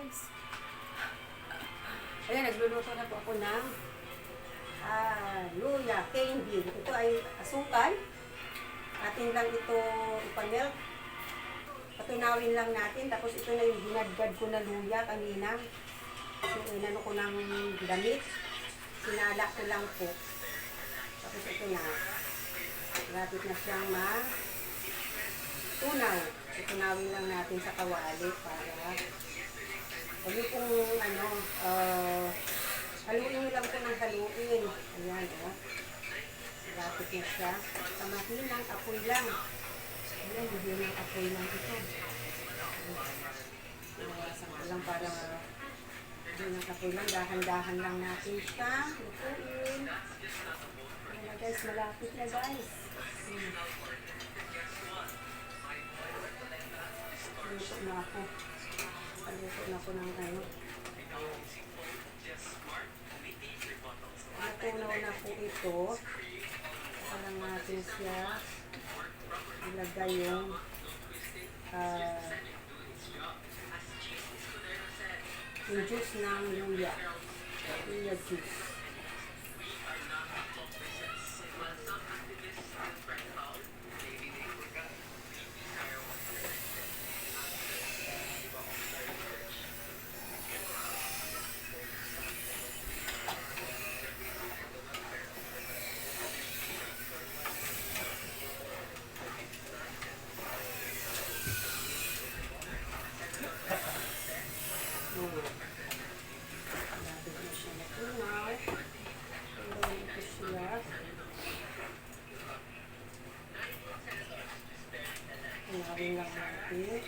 guys. Ayan, nagluluto na po ako ng luya candy. Ito ay asukal. Atin lang ito ipamelt. Patunawin lang natin. Tapos ito na yung ginadgad ko na luya kanina. So, inano ko ng damit. Sinala ko lang po. Tapos ito na. Rapid na siyang tunaw. Tunawin lang natin sa kawali para huwag pong haluin lang po ng haluin. Ayan, rapid na siya. Sa mahinang apoy lang. Ayan, mahinang apoy lang ito. Nawasan ko lang para mahinang apoy lang. Dahan-dahan lang natin siya. Lutuin. Ayan na guys, malapit na guys. Luto na ako. Luto na ako ng natunaw na po ito. Saka lang natin siya ilagay yung juice ng luya. Luya juice. Tunawin lang natin.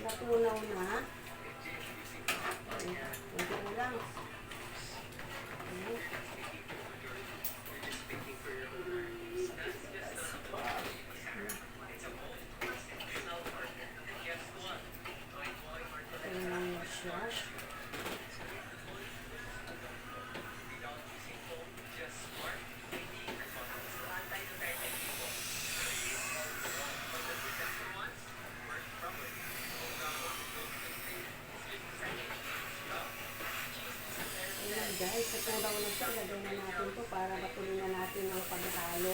Natunaw na. Kunti na lang. Guys, natunaw na siya. Lagay na natin ito para matuloy na natin ang paghalo.